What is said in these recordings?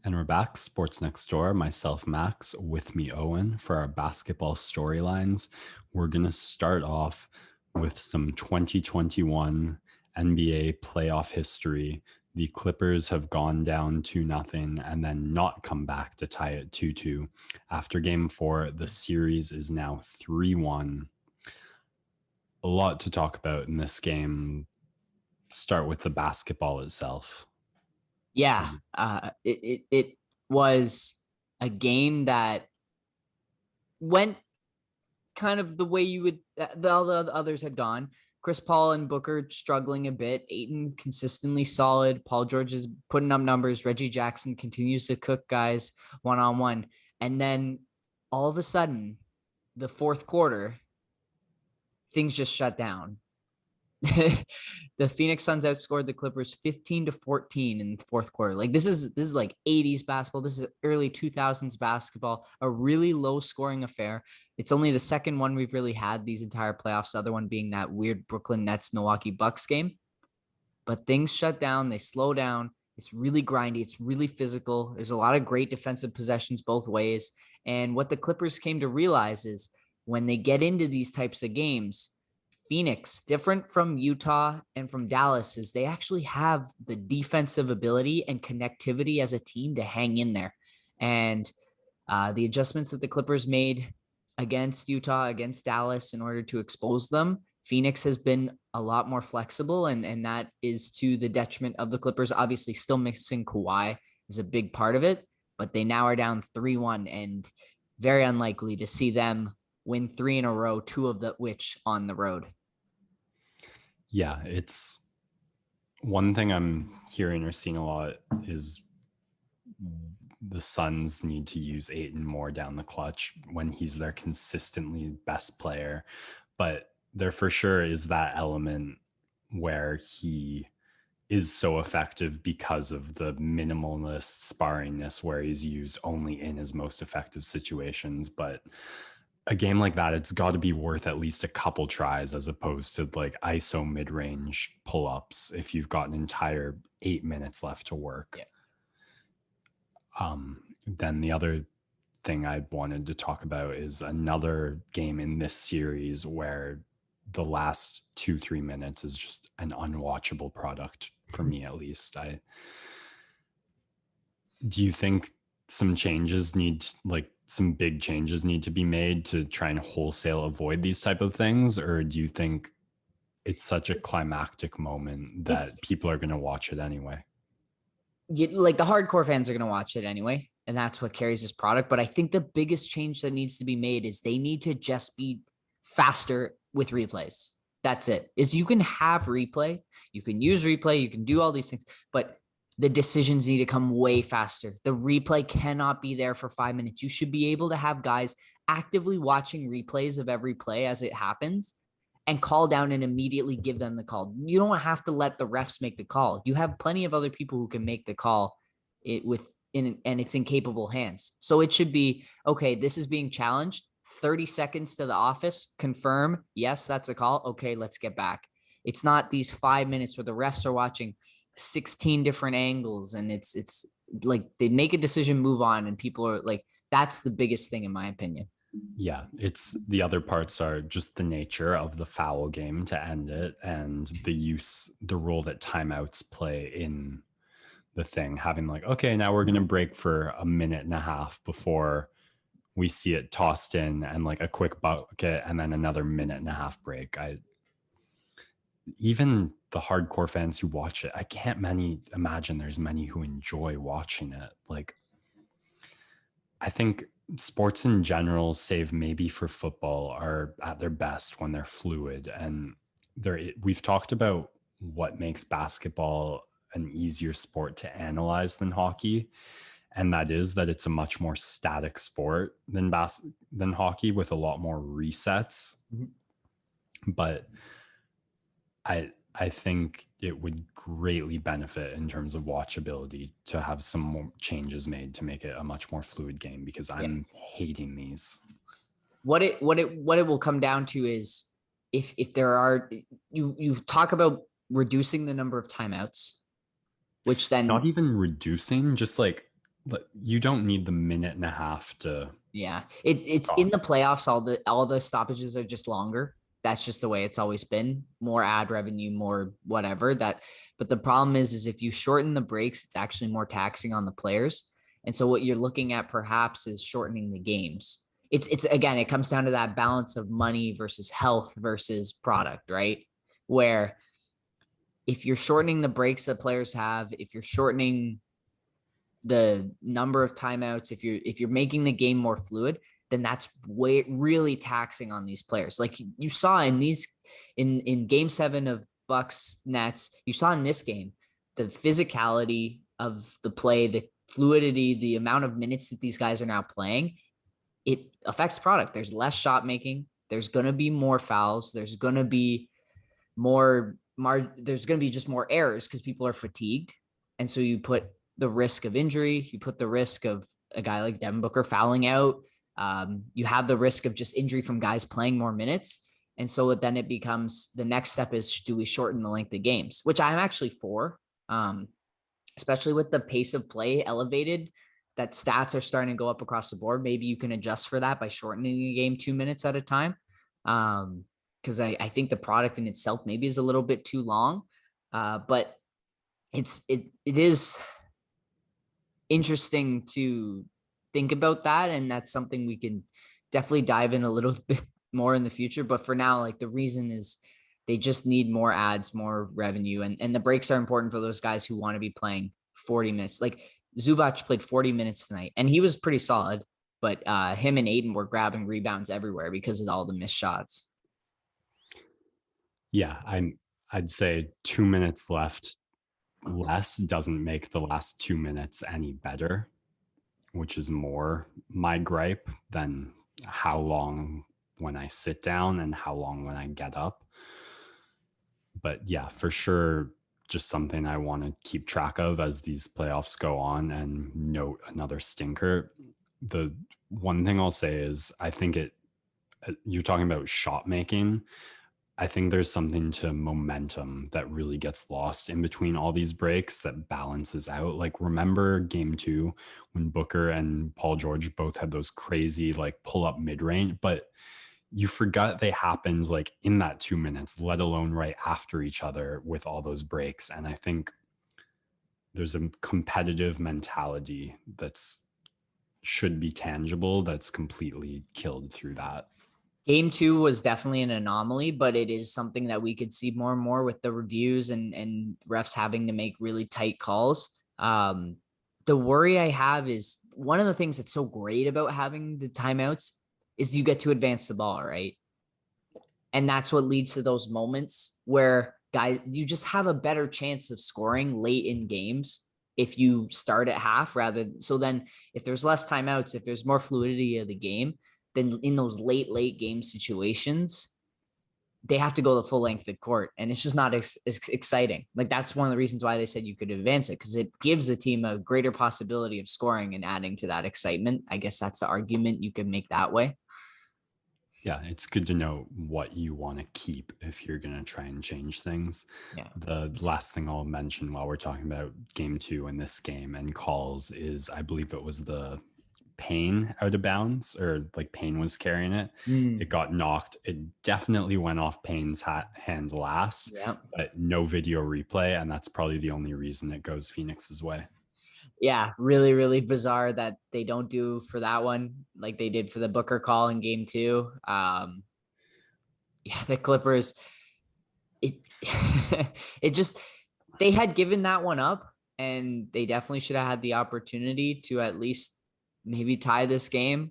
And we're back, Sports Next Door, myself, Max, with me, Owen, for our basketball storylines. We're going to start off with some 2021 NBA playoff history. The Clippers have gone down 2-0 and then not come back to tie it 2-2. After game four, the series is now 3-1. A lot to talk about in this game. Start with the basketball itself. Yeah, it was a game that went kind of the way you would all the others had gone. Chris Paul and Booker struggling a bit. Ayton consistently solid. Paul George is putting up numbers. Reggie Jackson continues to cook guys one-on-one. And then all of a sudden, the fourth quarter, things just shut down. The Phoenix Suns outscored the Clippers 15-14 in the fourth quarter. Like this is like 80s basketball. This is early 2000s basketball, a really low scoring affair. It's only the second one we've really had these entire playoffs, the other one being that weird Brooklyn Nets Milwaukee Bucks game. But things shut down, they slow down. It's really grindy, it's really physical. There's a lot of great defensive possessions both ways. And what the Clippers came to realize is when they get into these types of games, Phoenix, different from Utah and from Dallas, is they actually have the defensive ability and connectivity as a team to hang in there. And the adjustments that the Clippers made against Utah, against Dallas in order to expose them, Phoenix has been a lot more flexible, and that is to the detriment of the Clippers. Obviously, still missing Kawhi is a big part of it, but they now are down 3-1 and very unlikely to see them win 3 in a row, 2 of which on the road. Yeah, it's one thing I'm hearing or seeing a lot is the Suns need to use Ayton more down the clutch when he's their consistently best player. But there for sure is that element where he is so effective because of the minimalist sparringness where he's used only in his most effective situations. But a game like that, it's got to be worth at least a couple tries as opposed to like ISO mid-range pull-ups if you've got an entire 8 minutes left to work. Yeah. Then the other thing I wanted to talk about is another game in this series where the last 2-3 minutes is just an unwatchable product for me, at least. Do you think some big changes need to be made to try and wholesale avoid these type of things? Or do you think it's such a climactic moment that people are going to watch it anyway? Like the hardcore fans are going to watch it anyway, and that's what carries this product. But I think the biggest change that needs to be made is they need to just be faster with replays. That's it. Is you can have replay, you can use replay, you can do all these things, but the decisions need to come way faster. The replay cannot be there for 5 minutes. You should be able to have guys actively watching replays of every play as it happens and call down and immediately give them the call. You don't have to let the refs make the call. You have plenty of other people who can make the call and it's in capable hands. So it should be, okay, this is being challenged. 30 seconds to the office, confirm, yes, that's a call. Okay, let's get back. It's not these 5 minutes where the refs are watching 16 different angles and it's like they make a decision, move on, and people are like, that's the biggest thing in my opinion. Yeah, it's the other parts are just the nature of the foul game to end it and the role that timeouts play in the thing, having like, okay, now we're going to break for a minute and a half before we see it tossed in and like a quick bucket and then another minute and a half break. Even the hardcore fans who watch it, I can't imagine there's many who enjoy watching it. Like, I think sports in general, save maybe for football, are at their best when they're fluid. And we've talked about what makes basketball an easier sport to analyze than hockey. And that is that it's a much more static sport than hockey with a lot more resets. Mm-hmm. But I think it would greatly benefit in terms of watchability to have some more changes made to make it a much more fluid game, because I'm hating these. What it will come down to is if there are, you talk about reducing the number of timeouts, which then not even reducing, just like but you don't need the minute and a half to. Yeah, it's in the playoffs. All the stoppages are just longer. That's just the way it's always been. More ad revenue, more whatever that. But the problem is if you shorten the breaks, it's actually more taxing on the players. And so what you're looking at perhaps is shortening the games. It's again, it comes down to that balance of money versus health versus product, right? Where if you're shortening the breaks that players have, if you're shortening the number of timeouts, if you're making the game more fluid, then that's really taxing on these players. Like you saw in game 7 of Bucks Nets, you saw in this game the physicality of the play, the fluidity, the amount of minutes that these guys are now playing. It affects product. There's less shot making. There's going to be more fouls. There's going to be there's going to be just more errors because people are fatigued. And so you put the risk of injury, you put the risk of a guy like Devin Booker fouling out. You have the risk of just injury from guys playing more minutes. And so then it becomes the next step is, do we shorten the length of games, which I'm actually for, especially with the pace of play elevated, that stats are starting to go up across the board. Maybe you can adjust for that by shortening a game 2 minutes at a time. Because I think the product in itself maybe is a little bit too long. But it is interesting to think about that. And that's something we can definitely dive in a little bit more in the future. But for now, like the reason is they just need more ads, more revenue. And the breaks are important for those guys who want to be playing 40 minutes. Like Zubac played 40 minutes tonight and he was pretty solid, but him and Ayton were grabbing rebounds everywhere because of all the missed shots. Yeah, I'd say 2 minutes left less doesn't make the last 2 minutes any better, which is more my gripe than how long when I sit down and how long when I get up. But yeah, for sure, just something I want to keep track of as these playoffs go on. And note another stinker. The one thing I'll say is I think you're talking about shot making. I think there's something to momentum that really gets lost in between all these breaks that balances out. Like, remember game 2 when Booker and Paul George both had those crazy like pull up mid range, but you forgot they happened like in that 2 minutes, let alone right after each other with all those breaks. And I think there's a competitive mentality that's should be tangible that's completely killed through that. Game 2 was definitely an anomaly, but it is something that we could see more and more with the reviews and refs having to make really tight calls. The worry I have is one of the things that's so great about having the timeouts is you get to advance the ball, right? And that's what leads to those moments where guys, you just have a better chance of scoring late in games if you start at half so then if there's less timeouts, if there's more fluidity of the game, then in those late game situations, they have to go the full length of court. And it's just not as exciting. Like that's one of the reasons why they said you could advance it, because it gives the team a greater possibility of scoring and adding to that excitement. I guess that's the argument you can make that way. Yeah, it's good to know what you want to keep if you're going to try and change things. Yeah. The last thing I'll mention while we're talking about game 2 in this game and calls is I believe it was the Payne out of bounds, or like Payne was carrying it. It got knocked. It definitely went off Payne's hand last, but no video replay. And that's probably the only reason it goes Phoenix's way. Yeah, really, really bizarre that they don't do for that one like they did for the Booker call in game 2. Yeah, the Clippers, it it just, they had given that one up and they definitely should have had the opportunity to at least maybe tie this game.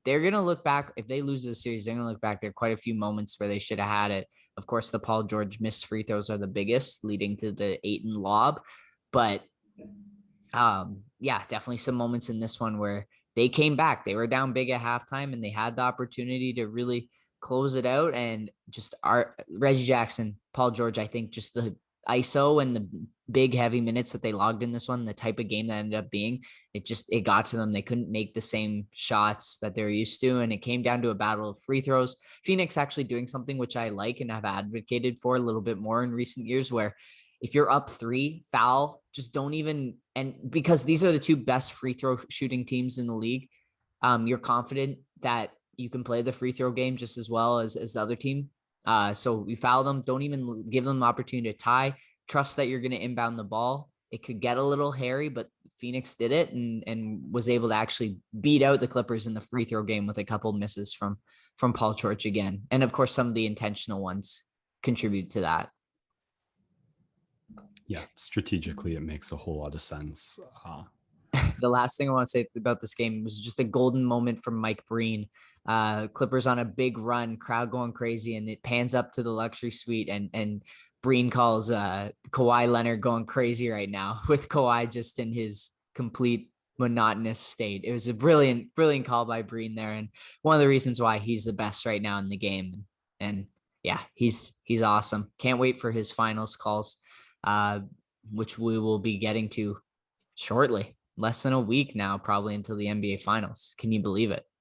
They're going to look back. If they lose this series, they're going to look back. There are quite a few moments where they should have had it. Of course, the Paul George missed free throws are the biggest, leading to the Ayton lob. But yeah, definitely some moments in this one where they came back. They were down big at halftime and they had the opportunity to really close it out. And just Reggie Jackson, Paul George, I think just the ISO and the big heavy minutes that they logged in this one, the type of game that ended up being, it got to them. They couldn't make the same shots that they're used to. And it came down to a battle of free throws. Phoenix actually doing something which I like and have advocated for a little bit more in recent years, where if you're up 3, foul, just don't even, and because these are the 2 best free throw shooting teams in the league, you're confident that you can play the free throw game just as well as the other team. So we foul them. Don't even give them the opportunity to tie. Trust that you're going to inbound the ball. It could get a little hairy, but Phoenix did it and was able to actually beat out the Clippers in the free throw game with a couple misses from Paul George again. And of course, some of the intentional ones contribute to that. Yeah, strategically, it makes a whole lot of sense. The last thing I want to say about this game was just a golden moment from Mike Breen. Clippers on a big run, crowd going crazy, and it pans up to the luxury suite, and Breen calls Kawhi Leonard going crazy right now, with Kawhi just in his complete monotonous state. It was a brilliant call by Breen there, and one of the reasons why he's the best right now in the game. And yeah, he's awesome. Can't wait for his finals calls, which we will be getting to shortly. Less than a week now, probably, until the NBA finals. Can you believe it?